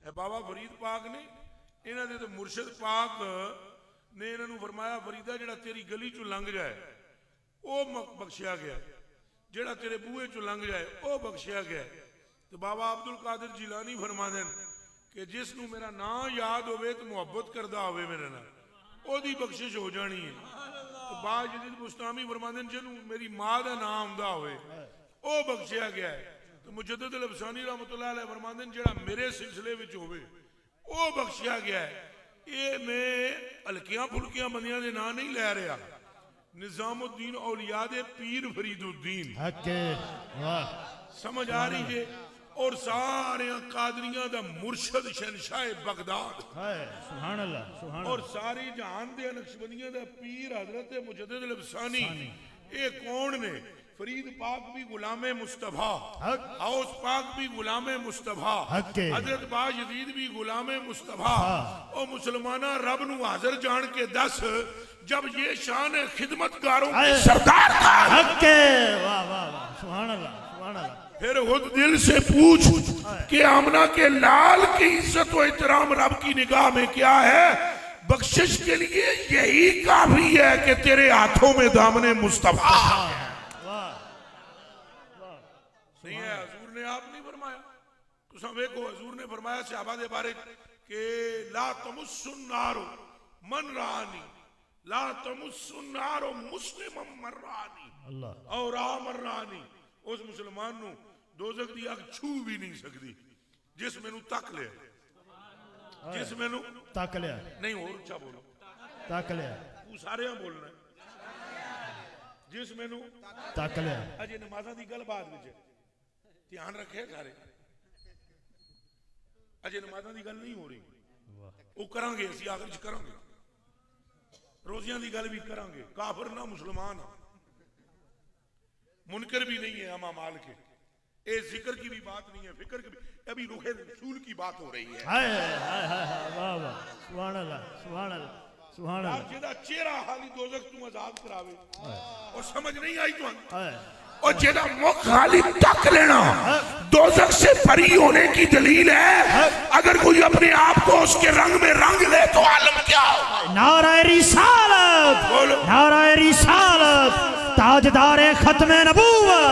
اے بابا فرید پاک نے انہاں دے تے مرشد پاک نے انہاں نوں فرمایا فریدہ جڑا تیری گلی چوں لنگ جائے او بخشیا گیا، جڑا تیرے بوئے چوں لنگ جائے او بخشیا گیا۔ تو بابا عبد القادر جیلانی فرما دین کہ جس نو میرا نام یاد ہوئے تو محبت کردہ ہوئے میرے نام او دی بخشش ہو جانی ہے۔ تو با جدید مستامی فرما دین جنو میری ماں دا نام آمدہ ہوئے او بخشیا گیا ہے۔ تو مجدد الافسانی رحمت اللہ علیہ فرما دین جڑا میرے سلسلے وچ ہوئے او بخشیا گیا ہے۔ یہ میں ہلکیاں پھلکیاں بندیاں دے نام نہیں لے رہا، نظام الدین اولیاء دے پیر فرید الدین سمجھ آ رہی ہے، اور سارے قادریاں دا مرشد شہنشاہ بغداد سبحان اللہ سبحان اور ساری جہان دے نقشبندیاں دا پیر حضرت مجدد الافسانی۔ اے کون نے؟ فرید پاک بھی غلام مصطفیٰ، اوس پاک بھی غلام مصطفیٰ، حضرت با یزید بھی غلام مصطفیٰ۔ او مسلمانہ رب نو حاضر جان کے دس جب یہ شان خدمتگاروں کے سردار تھا، سبحان اللہ سبحان اللہ، پھر خود دل سے پوچھ کہ آمنہ کے لال کی عزت و احترام رب کی نگاہ میں کیا ہے؟ بخشش کے لیے یہی کافی ہے کہ تیرے ہاتھوں میں دامن مصطفیٰ نہیں ہے۔ حضور نے آپ نہیں فرمایا تو سمجھے کو حضور نے فرمایا صحابہ دے بارے کہ لا تمس النار من رانی، لا تمس النار مسلم من رانی اور آمر رانی، اس مسلمان نو دوزخ دی آگ چھو بھی نہیں سکتی جس میں نو تک لے، جس میں نو تک لے نہیں اور اچھا بولو تک لے تو سارے ہاں بولنا ہے، جس میں نو تک لے۔ اجے نمازہ دی گل بعد وچ دھیان رکھے سارے، اجے نمازہ دی گل نہیں ہو رہی، وہ کریں گے اسی آخر چ کریں گے، روزیاں دی گل بھی کریں گے، کافر نہ مسلمان منکر بھی نہیں ہے اما مال کے، اے ذکر کی بھی بات نہیں ہے، فکر کی بھی، ابھی روح رسول کی بات ہو رہی ہے۔ سبحان اللہ سبحان اللہ سبحان اور اللہ، جیدہ چہرہ حالی دوزخ تم آزاد کراوے اور سمجھ نہیں آئی تو اور جیدہ مخ حالی تک لینا دوزخ سے بری ہونے کی دلیل ہے۔ اگر کوئی اپنے آپ کو اس کے رنگ میں رنگ لے تو عالم کیا ہو؟ نعرہ رسالت، نعرہ رسالت، تاجدار ختم نبوت،